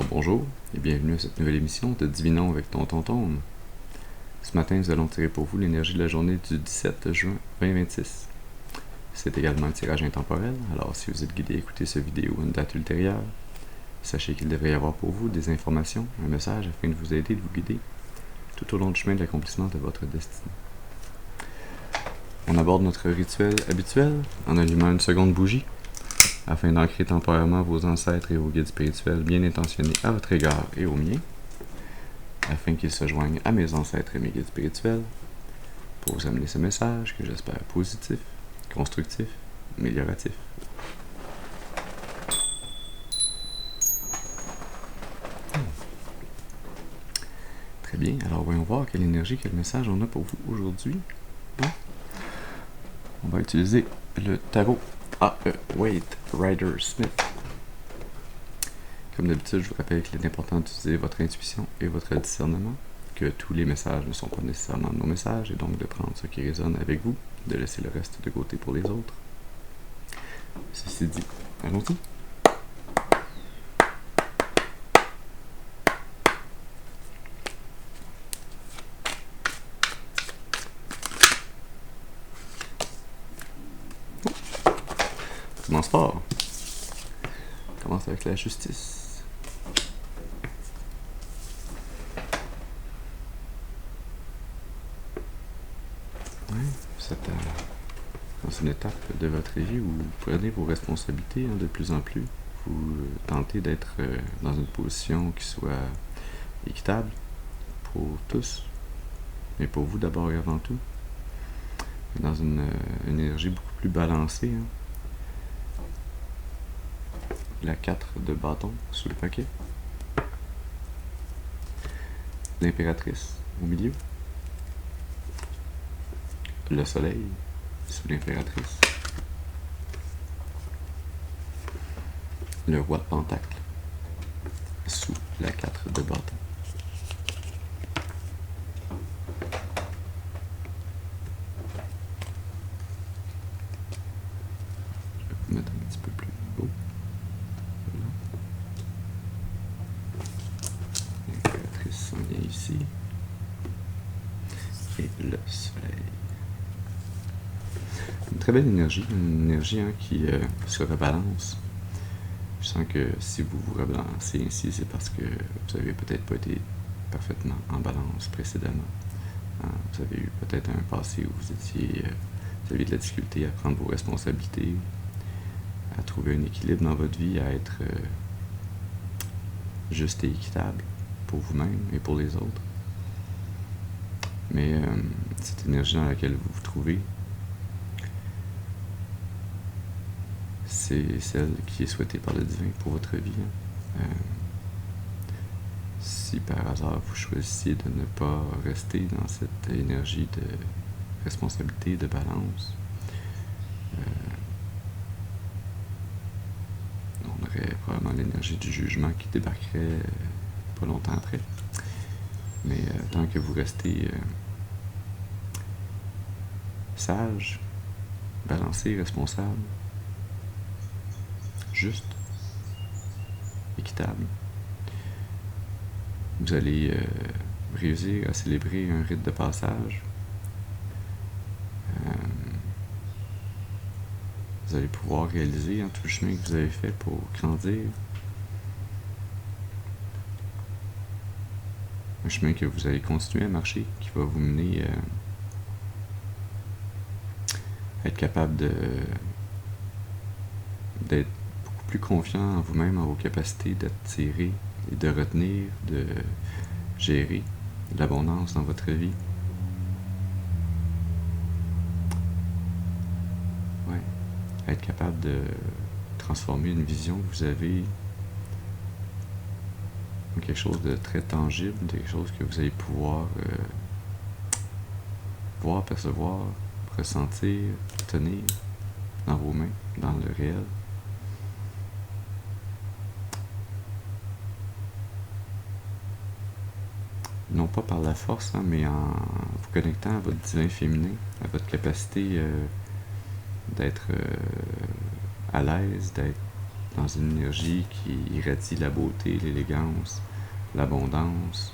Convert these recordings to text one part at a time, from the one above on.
Bonjour et bienvenue à cette nouvelle émission de Divinons avec Tonton Tome. Ce matin, nous allons tirer pour vous l'énergie de la journée du 17 juin 2026. C'est également un tirage intemporel, alors si vous êtes guidé à écouter cette vidéo à une date ultérieure, sachez qu'il devrait y avoir pour vous des informations, un message afin de vous aider, de vous guider tout au long du chemin de l'accomplissement de votre destinée. On aborde notre rituel habituel en allumant une seconde bougie afin d'ancrer temporairement vos ancêtres et vos guides spirituels bien intentionnés à votre égard et au mien, afin qu'ils se joignent à mes ancêtres et mes guides spirituels pour vous amener ce message que j'espère positif, constructif, amélioratif. Très bien, alors voyons voir quelle énergie, quel message on a pour vous aujourd'hui. On va utiliser le tarot Waite Rider Smith. Comme d'habitude, je vous rappelle qu'il est important d'utiliser votre intuition et votre discernement, que tous les messages ne sont pas nécessairement nos messages, et donc de prendre ce qui résonne avec vous, de laisser le reste de côté pour les autres. Ceci dit, allons-y. On commence fort. On commence avec la justice. Ouais, c'est dans une étape de votre vie où vous prenez vos responsabilités de plus en plus. Vous tentez d'être dans une position qui soit équitable pour tous, mais pour vous d'abord et avant tout. Dans une énergie beaucoup plus balancée. La 4 de bâton sous le paquet. L'impératrice au milieu. Le soleil sous l'impératrice. Le roi de pentacle sous la 4 de bâton. Je vais vous mettre un petit peu plus haut. L'impératrice s'en vient ici. Et le soleil. Une très belle énergie, une énergie qui se rebalance. Je sens que si vous vous rebalancez ainsi, c'est parce que vous avez peut-être pas été parfaitement en balance précédemment. Vous avez eu peut-être un passé où vous aviez de la difficulté à prendre vos responsabilités, à trouver un équilibre dans votre vie, à être juste et équitable pour vous-même et pour les autres. Mais cette énergie dans laquelle vous vous trouvez, c'est celle qui est souhaitée par le divin pour votre vie. Si par hasard vous choisissez de ne pas rester dans cette énergie de responsabilité, de balance, on aurait probablement l'énergie du jugement qui débarquerait pas longtemps après. Mais tant que vous restez sage, balancé, responsable, juste, équitable, vous allez réussir à célébrer un rite de passage. Vous allez pouvoir réaliser tout le chemin que vous avez fait pour grandir. Un chemin que vous allez continuer à marcher, qui va vous mener à être capable d'être beaucoup plus confiant en vous-même, en vos capacités d'attirer et de retenir, de gérer l'abondance dans votre vie. Ouais. Être capable de transformer une vision que vous avez en quelque chose de très tangible, quelque chose que vous allez pouvoir voir, percevoir, ressentir, tenir dans vos mains, dans le réel. Non pas par la force, mais en vous connectant à votre divin féminin, à votre capacité d'être à l'aise, d'être dans une énergie qui irradie la beauté, l'élégance, l'abondance,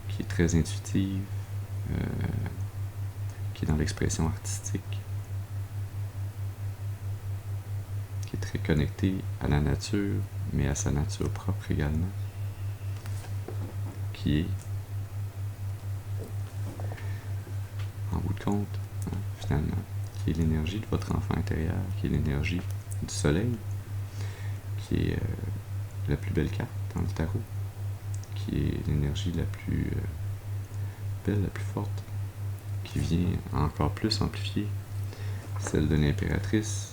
qui est très intuitive, qui est dans l'expression artistique, qui est très connectée à la nature, mais à sa nature propre également, qui est, en bout de compte, finalement, qui est l'énergie de votre enfant intérieur, qui est l'énergie du soleil, qui est la plus belle carte dans le tarot, qui est l'énergie la plus belle, la plus forte, qui vient encore plus amplifier celle de l'impératrice.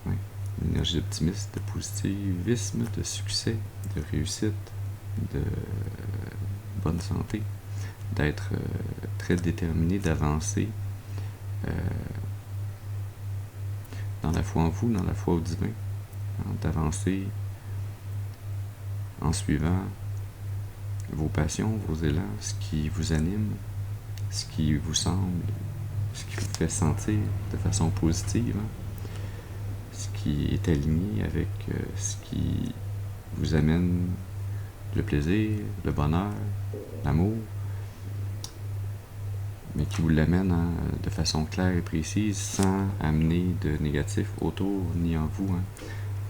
Oui, l'énergie d'optimisme, de positivisme, de succès, de réussite, de bonne santé, d'être très déterminé, d'avancer dans la foi en vous, dans la foi au divin, d'avancer en suivant vos passions, vos élans, ce qui vous anime, ce qui vous semble, ce qui vous fait sentir de façon positive, ce qui est aligné avec ce qui vous amène le plaisir, le bonheur, l'amour, mais qui vous l'amène de façon claire et précise, sans amener de négatif autour ni en vous.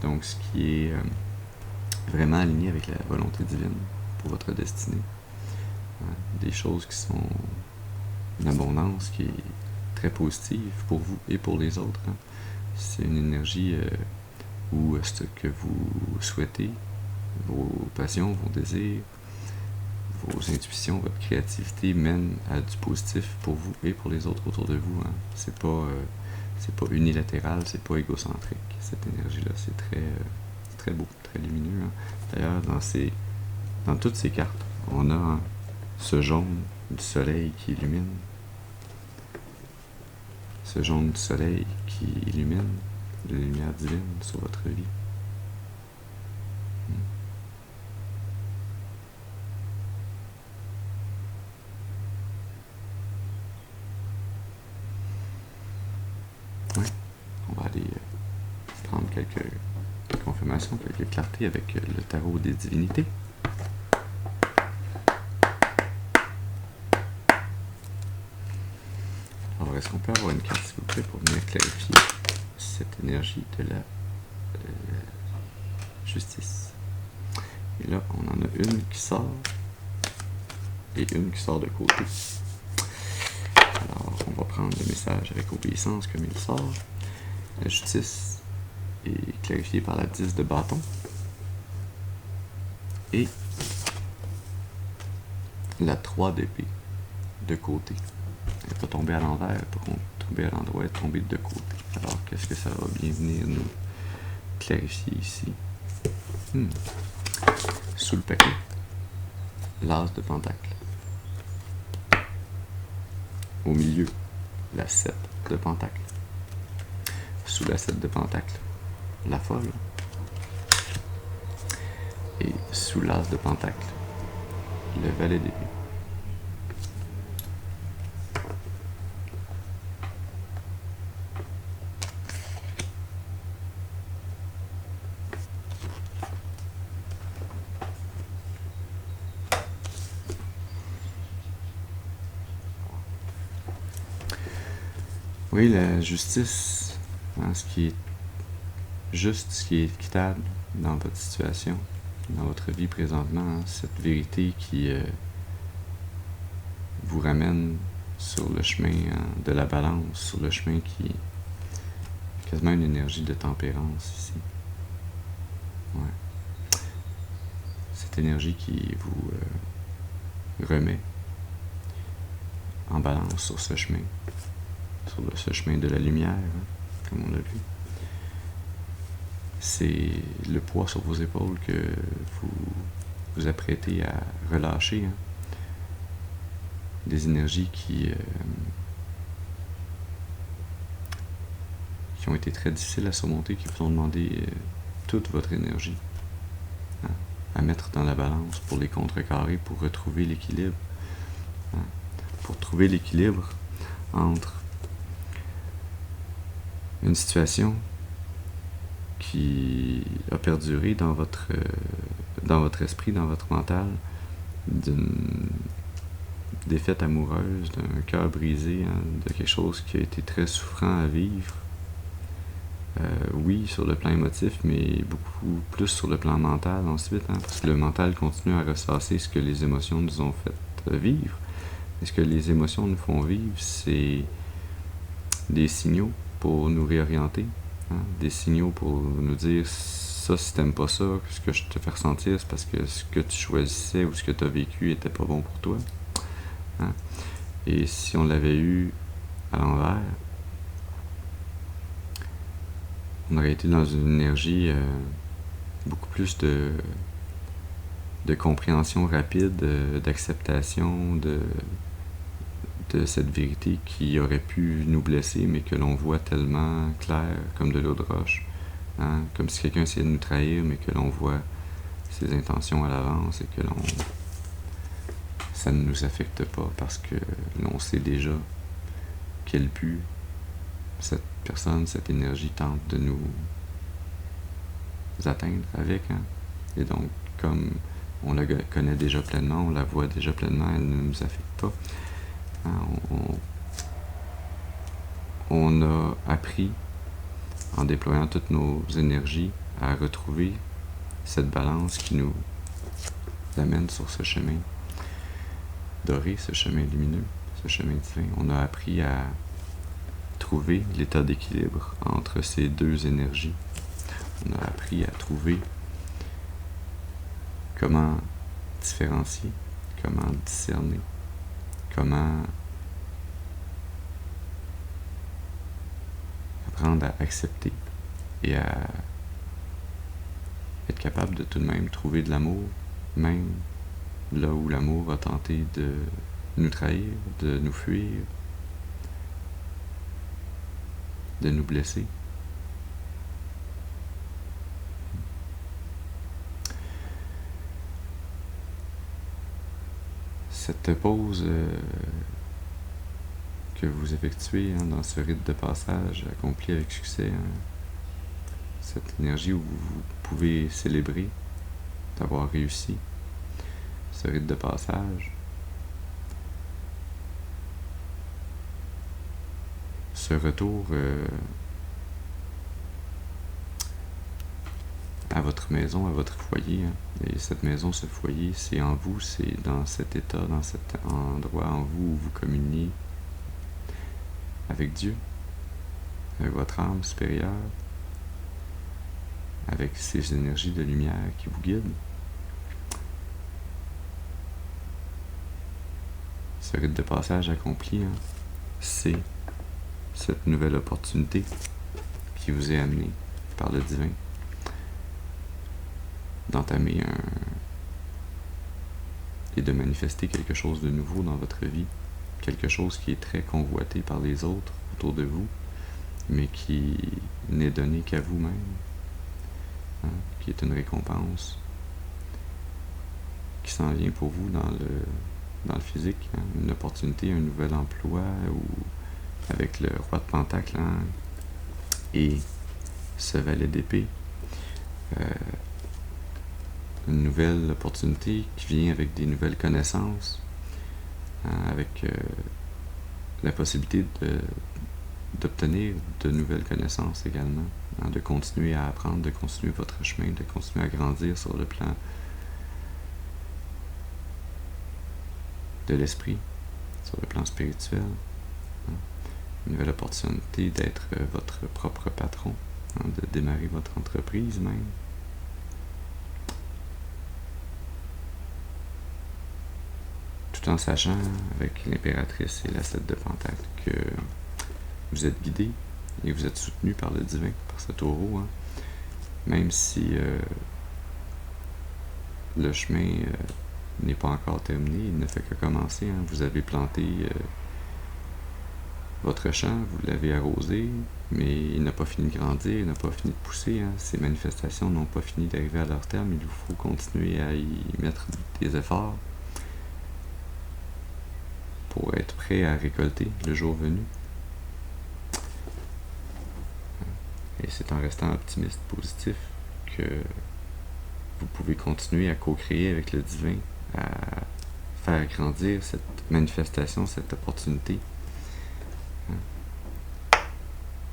Donc ce qui est vraiment aligné avec la volonté divine pour votre destinée. Des choses qui sont une abondance qui est très positive pour vous et pour les autres. C'est une énergie où ce que vous souhaitez, vos passions, vos désirs, vos intuitions, votre créativité mènent à du positif pour vous et pour les autres autour de vous. C'est pas unilatéral, c'est pas égocentrique. Cette énergie-là, c'est très beau, très lumineux. D'ailleurs, dans toutes ces cartes, on a ce jaune du soleil qui illumine, ce jaune du soleil qui illumine la lumière divine sur votre vie. Oui, on va aller prendre quelques confirmations, quelques clartés avec le tarot des divinités. Alors, est-ce qu'on peut avoir une carte, s'il vous plaît, pour venir clarifier cette énergie de la justice? Et là, on en a une qui sort et une qui sort de côté. Alors, on va prendre le message avec obéissance comme il sort. La justice est clarifiée par la 10 de bâton. Et la 3 d'épée de côté. Elle peut tomber à l'envers, elle peut tomber à l'endroit et tomber de côté. Alors, qu'est-ce que ça va bien venir nous clarifier ici? Sous le paquet, l'as de pentacle. Au milieu, la 7 de pentacle. Sous la 7 de pentacle, la folle. Et sous l'as de pentacle, le valet d'épée. Oui, la justice, ce qui est juste, ce qui est équitable dans votre situation, dans votre vie présentement, cette vérité qui vous ramène sur le chemin de la balance, sur le chemin qui est quasiment une énergie de tempérance ici. Ouais. Cette énergie qui vous remet en balance sur ce chemin. Sur ce chemin de la lumière, comme on l'a vu. C'est le poids sur vos épaules que vous vous apprêtez à relâcher. Des énergies qui ont été très difficiles à surmonter, qui vous ont demandé toute votre énergie à mettre dans la balance pour les contrecarrer, pour retrouver l'équilibre. Pour trouver l'équilibre entre une situation qui a perduré dans votre esprit, dans votre mental, d'une défaite amoureuse, d'un cœur brisé, hein, de quelque chose qui a été très souffrant à vivre. Oui, sur le plan émotif, mais beaucoup plus sur le plan mental ensuite, hein, parce que le mental continue à ressasser ce que les émotions nous ont fait vivre. Et ce que les émotions nous font vivre, c'est des signaux pour nous réorienter, hein, des signaux pour nous dire ça, si t'aimes pas ça, ce que je te fais ressentir, c'est parce que ce que tu choisissais ou ce que tu as vécu était pas bon pour toi. Hein. Et si on l'avait eu à l'envers, on aurait été dans une énergie beaucoup plus de compréhension rapide, d'acceptation de cette vérité qui aurait pu nous blesser, mais que l'on voit tellement clair comme de l'eau de roche. Hein? Comme si quelqu'un essayait de nous trahir, mais que l'on voit ses intentions à l'avance et que ça ne nous affecte pas parce que l'on sait déjà quel but cette personne, cette énergie tente de nous atteindre avec. Hein? Et donc, comme on la connaît déjà pleinement, on la voit déjà pleinement, elle ne nous affecte pas. Hein? On a appris, en déployant toutes nos énergies, à retrouver cette balance qui nous amène sur ce chemin doré, ce chemin lumineux, ce chemin divin. On a appris à trouver l'état d'équilibre entre ces deux énergies. On a appris à trouver comment différencier, comment discerner, comment apprendre à accepter et à être capable de tout de même trouver de l'amour, même là où l'amour a tenté de nous trahir, de nous fuir, de nous blesser. Cette pause que vous effectuez dans ce rite de passage accompli avec succès, cette énergie où vous pouvez célébrer d'avoir réussi ce rite de passage, ce retour à votre maison, à votre foyer. Hein. Et cette maison, ce foyer, c'est en vous, c'est dans cet état, dans cet endroit en vous où vous communiez avec Dieu, avec votre âme supérieure, avec ces énergies de lumière qui vous guident. Ce rite de passage accompli, hein, c'est cette nouvelle opportunité qui vous est amenée par le divin d'entamer et de manifester quelque chose de nouveau dans votre vie, quelque chose qui est très convoité par les autres autour de vous, mais qui n'est donné qu'à vous-même, hein, qui est une récompense qui s'en vient pour vous dans le physique, hein, une opportunité, un nouvel emploi, ou avec le roi de Pentacle, hein, et ce valet d'épée, une nouvelle opportunité qui vient avec des nouvelles connaissances, hein, avec la possibilité d'obtenir de nouvelles connaissances également, hein, de continuer à apprendre, de continuer votre chemin, de continuer à grandir sur le plan de l'esprit, sur le plan spirituel. Hein. Une nouvelle opportunité d'être votre propre patron, hein, de démarrer votre entreprise même. Tout en sachant, avec l'impératrice et la 7 de Pentacle, que vous êtes guidé et vous êtes soutenu par le divin, par ce taureau, hein. Même si le chemin n'est pas encore terminé, il ne fait que commencer. Hein. Vous avez planté votre champ, vous l'avez arrosé, mais il n'a pas fini de grandir, il n'a pas fini de pousser. Hein. Ces manifestations n'ont pas fini d'arriver à leur terme, il vous faut continuer à y mettre des efforts pour être prêt à récolter le jour venu. Et c'est en restant optimiste, positif, que vous pouvez continuer à co-créer avec le divin, à faire grandir cette manifestation, cette opportunité,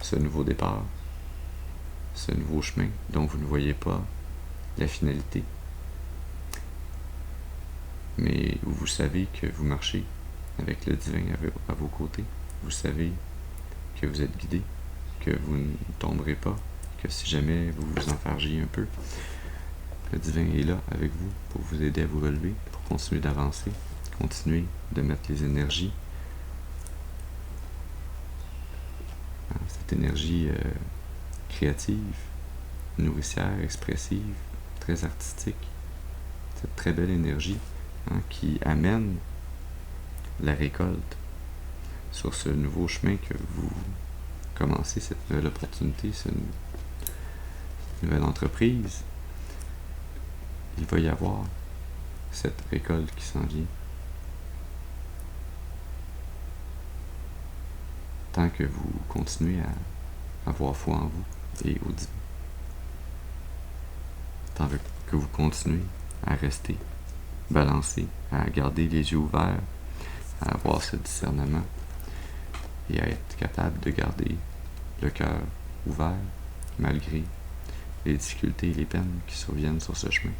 ce nouveau départ, ce nouveau chemin dont vous ne voyez pas la finalité, mais où vous savez que vous marchez avec le divin à vos côtés. Vous savez que vous êtes guidé, que vous ne tomberez pas, que si jamais vous vous enfargez un peu, le divin est là avec vous pour vous aider à vous relever, pour continuer d'avancer, continuer de mettre les énergies, cette énergie créative, nourricière, expressive, très artistique, cette très belle énergie qui amène la récolte sur ce nouveau chemin que vous commencez, cette nouvelle opportunité, cette nouvelle entreprise. Il va y avoir cette récolte qui s'en vient. Tant que vous continuez à avoir foi en vous et au divin. Tant que vous continuez à rester balancé, à garder les yeux ouverts, à avoir ce discernement et à être capable de garder le cœur ouvert malgré les difficultés et les peines qui surviennent sur ce chemin.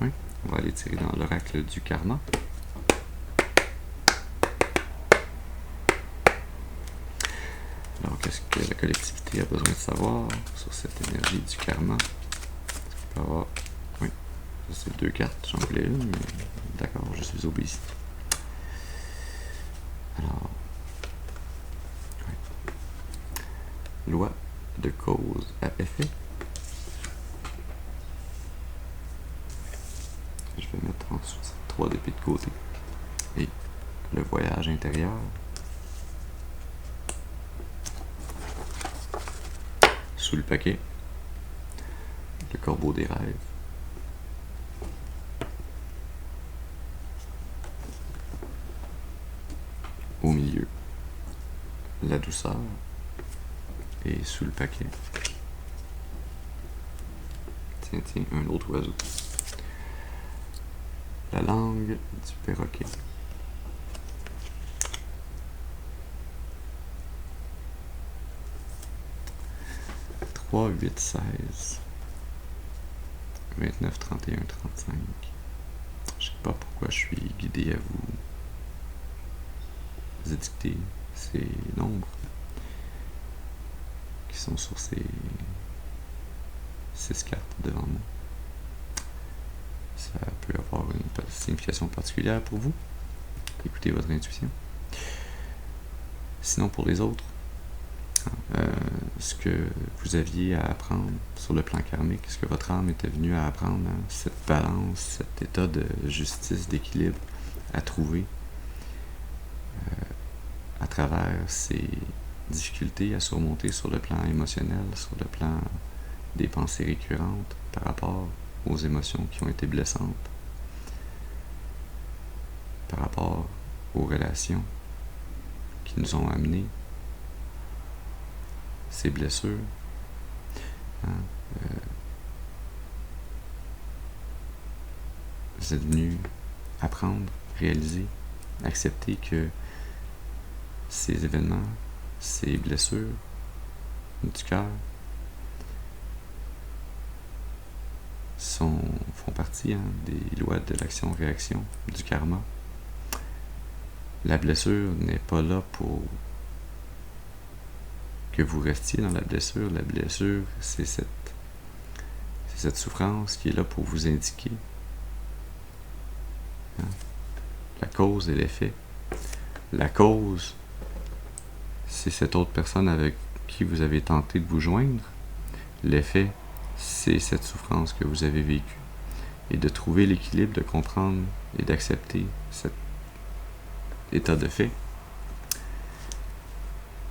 Oui, on va aller tirer dans l'oracle du karma. Alors, qu'est-ce que la collectivité a besoin de savoir sur cette énergie du karma? Est-ce qu'on peut avoir... Oui, ça c'est 2 cartes, j'en voulais une, mais d'accord, je suis obéi. Alors, oui. Loi de cause à effet. Je vais mettre ensuite 3 d'épée de côté. Et le voyage intérieur. Sous le paquet, le corbeau des rêves. Au milieu, la douceur. Et sous le paquet, tiens, un autre oiseau. La langue du perroquet. 3, 8, 16, 29, 31, 35. Je sais pas pourquoi je suis guidé à vous édicter ces nombres qui sont sur ces 6 cartes devant moi. Ça peut avoir une signification particulière pour vous. Écoutez votre intuition. Sinon, pour les autres, ce que vous aviez à apprendre sur le plan karmique, ce que votre âme était venue à apprendre, cette balance, cet état de justice, d'équilibre à trouver à travers ces difficultés à surmonter sur le plan émotionnel, sur le plan des pensées récurrentes par rapport aux émotions qui ont été blessantes, par rapport aux relations qui nous ont amenés ces blessures. Vous êtes venu apprendre, réaliser, accepter que ces événements, ces blessures du cœur font partie des lois de l'action-réaction, du karma. La blessure n'est pas là pour que vous restiez dans la blessure. La blessure, c'est cette souffrance qui est là pour vous indiquer la cause et l'effet. La cause, c'est cette autre personne avec qui vous avez tenté de vous joindre. L'effet, c'est cette souffrance que vous avez vécue. Et de trouver l'équilibre, de comprendre et d'accepter cet état de fait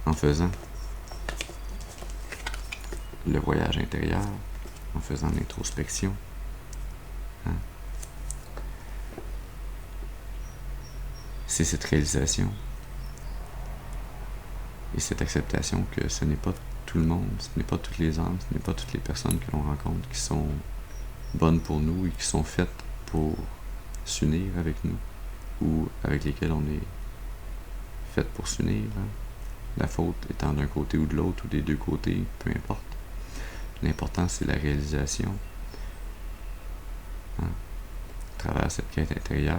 en faisant le voyage intérieur, en faisant l'introspection. C'est cette réalisation Et cette acceptation que ce n'est pas tout le monde, ce n'est pas toutes les âmes, ce n'est pas toutes les personnes que l'on rencontre qui sont bonnes pour nous et qui sont faites pour s'unir avec nous ou avec lesquelles on est fait pour s'unir. Hein? La faute étant d'un côté ou de l'autre ou des deux côtés, peu importe. L'important, c'est la réalisation à travers cette quête intérieure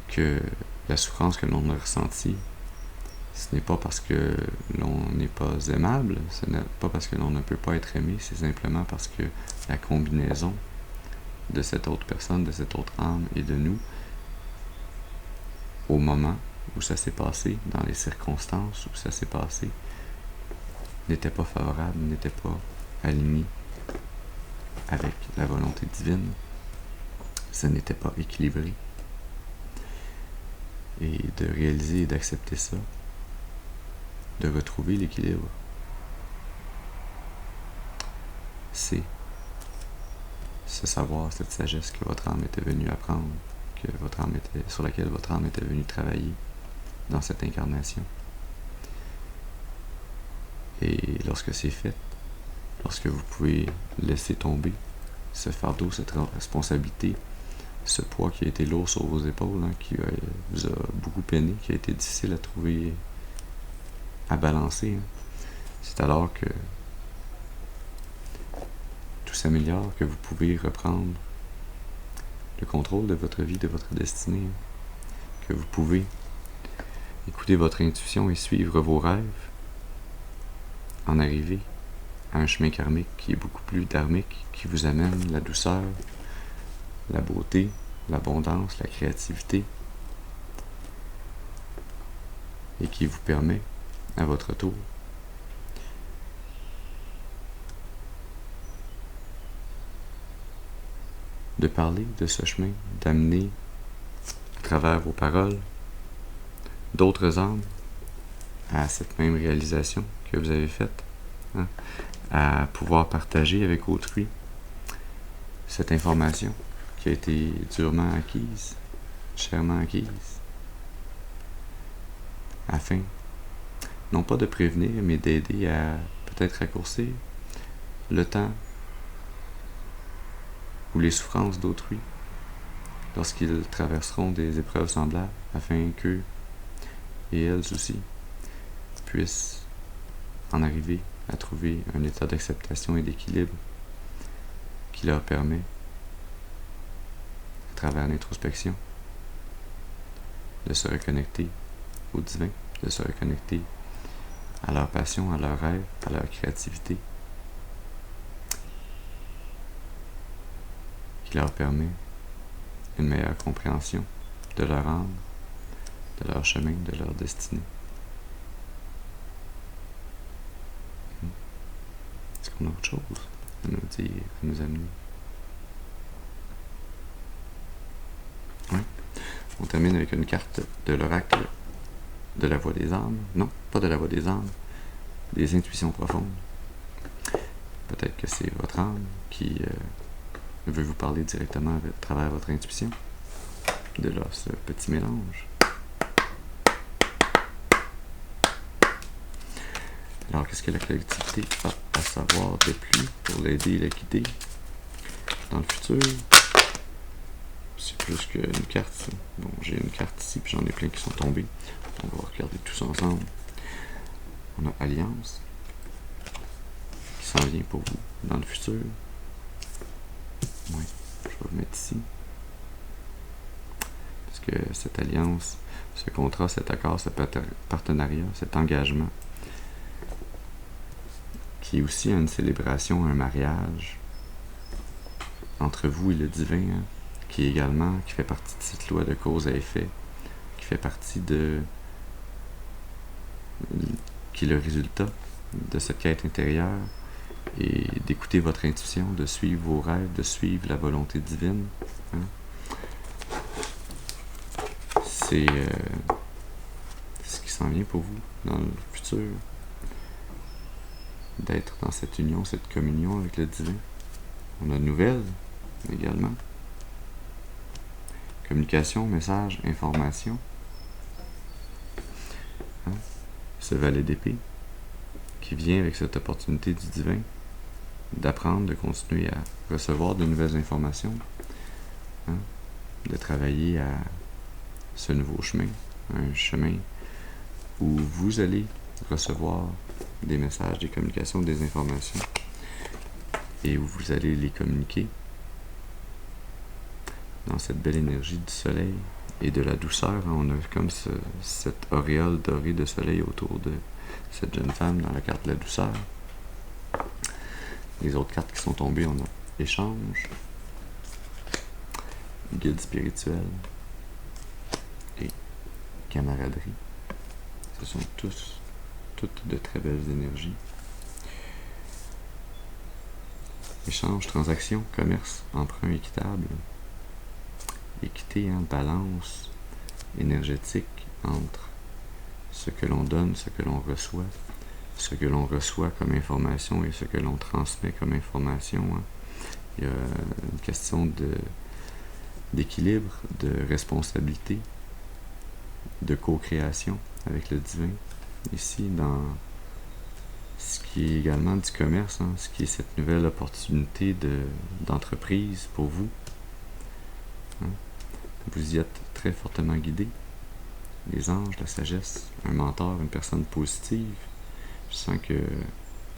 que la souffrance que l'on a ressentie, ce n'est pas parce que l'on n'est pas aimable, ce n'est pas parce que l'on ne peut pas être aimé, c'est simplement parce que la combinaison de cette autre personne, de cette autre âme et de nous, au moment où ça s'est passé, dans les circonstances où ça s'est passé, n'était pas favorable, n'était pas aligné avec la volonté divine, ce n'était pas équilibré. Et de réaliser et d'accepter ça, de retrouver l'équilibre, c'est ce savoir, cette sagesse que votre âme était venue apprendre, sur laquelle votre âme était venue travailler dans cette incarnation. Et lorsque c'est fait, lorsque vous pouvez laisser tomber ce fardeau, cette responsabilité, ce poids qui a été lourd sur vos épaules, hein, qui vous a beaucoup peiné, qui a été difficile à trouver, à balancer, hein. C'est alors que tout s'améliore, que vous pouvez reprendre le contrôle de votre vie, de votre destinée, hein. Que vous pouvez écouter votre intuition et suivre vos rêves, en arriver à un chemin karmique qui est beaucoup plus dharmique, qui vous amène la douceur, la beauté, l'abondance, la créativité, et qui vous permet, à votre tour, de parler de ce chemin, d'amener, à travers vos paroles, d'autres âmes à cette même réalisation que vous avez faite, hein, à pouvoir partager avec autrui cette information qui a été durement acquise, chèrement acquise, afin, non pas de prévenir, mais d'aider à peut-être raccourcir le temps ou les souffrances d'autrui lorsqu'ils traverseront des épreuves semblables, afin qu'eux et elles aussi puissent en arriver à trouver un état d'acceptation et d'équilibre qui leur permet, à travers l'introspection, de se reconnecter au divin, de se reconnecter à leur passion, à leur rêve, à leur créativité, qui leur permet une meilleure compréhension de leur âme, de leur chemin, de leur destinée. Est-ce qu'on a autre chose à nous dire, à nous amener? Oui. On termine avec une carte de l'oracle de la voix des âmes. Non, pas de la voix des âmes, des intuitions profondes. Peut-être que c'est votre âme qui veut vous parler directement à travers votre intuition. De là, ce petit mélange. Alors, qu'est-ce que la collectivité a à savoir de plus pour l'aider et la guider dans le futur? C'est plus qu'une carte, ça. Bon, j'ai une carte ici, puis j'en ai plein qui sont tombés. On va regarder tous ensemble. On a Alliance, qui s'en vient pour vous dans le futur. Oui, je vais vous mettre ici. Parce que cette alliance, ce contrat, cet accord, ce partenariat, cet engagement, qui est aussi une célébration, un mariage entre vous et le divin, hein, qui fait partie de cette loi de cause à effet, qui fait partie qui est le résultat de cette quête intérieure, et d'écouter votre intuition, de suivre vos rêves, de suivre la volonté divine. Hein. C'est ce qui s'en vient pour vous dans le futur. D'être dans cette union, cette communion avec le divin. On a une nouvelle également. Communication, message, information. ce valet d'épée qui vient avec cette opportunité du divin d'apprendre, de continuer à recevoir de nouvelles informations, hein, de travailler à ce nouveau chemin, un chemin où vous allez recevoir des messages, des communications, des informations et où vous allez les communiquer dans cette belle énergie du soleil et de la douceur. On a comme cette auréole dorée de soleil autour de cette jeune femme dans la carte de la douceur. Les autres cartes qui sont tombées, on a échange, guide spirituel et camaraderie. Ce sont toutes de très belles énergies. Échange, transaction, commerce, emprunt équitable. Équité, balance énergétique entre ce que l'on donne, ce que l'on reçoit, ce que l'on reçoit comme information et ce que l'on transmet comme information. Il y a une question d'équilibre, de responsabilité, de co-création avec le divin. Ici, dans ce qui est également du commerce, ce qui est cette nouvelle opportunité d'entreprise pour vous. Vous y êtes très fortement guidé. Les anges, la sagesse, un mentor, une personne positive. Je sens que,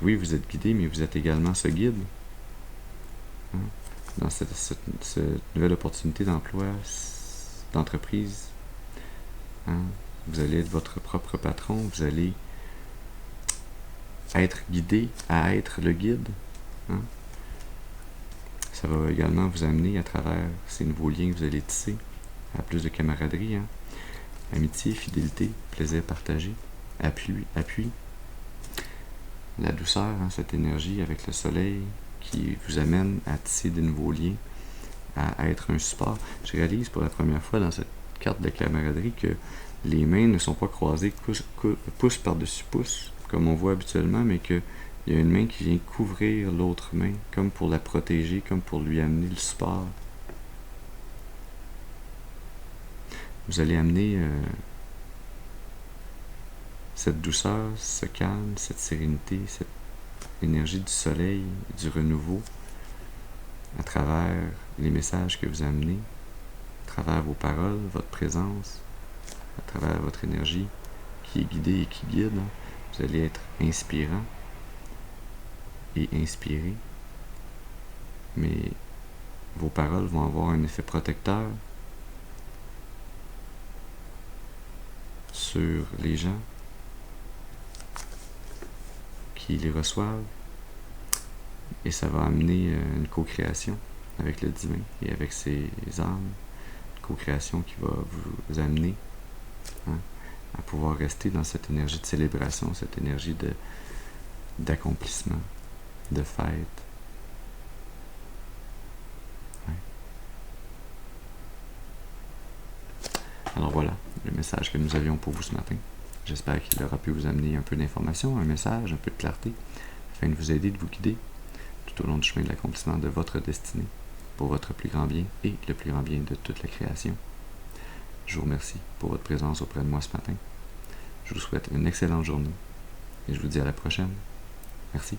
oui, vous êtes guidé, mais vous êtes également ce guide. Dans cette nouvelle opportunité d'emploi, d'entreprise, vous allez être votre propre patron, vous allez être guidé à être le guide. Ça va également vous amener à travers ces nouveaux liens que vous allez tisser à plus de camaraderie, amitié, fidélité, plaisir partagé, appui, la douceur, cette énergie avec le soleil qui vous amène à tisser de nouveaux liens, à être un support. Je réalise pour la première fois dans cette carte de camaraderie que les mains ne sont pas croisées pouce par-dessus pouce, comme on voit habituellement, mais qu'il y a une main qui vient couvrir l'autre main, comme pour la protéger, comme pour lui amener le support. Vous allez amener cette douceur, ce calme, cette sérénité, cette énergie du soleil, du renouveau, à travers les messages que vous amenez, à travers vos paroles, votre présence, à travers votre énergie qui est guidée et qui guide. Vous allez être inspirant et inspiré, mais vos paroles vont avoir un effet protecteur sur les gens qui les reçoivent, et ça va amener une co-création avec le divin et avec ses âmes, une co-création qui va vous amener à pouvoir rester dans cette énergie de célébration, cette énergie d'accomplissement, de fête. Alors voilà le message que nous avions pour vous ce matin. J'espère qu'il aura pu vous amener un peu d'information, un message, un peu de clarté, afin de vous aider, de vous guider tout au long du chemin de l'accomplissement de votre destinée, pour votre plus grand bien et le plus grand bien de toute la création. Je vous remercie pour votre présence auprès de moi ce matin. Je vous souhaite une excellente journée et je vous dis à la prochaine. Merci.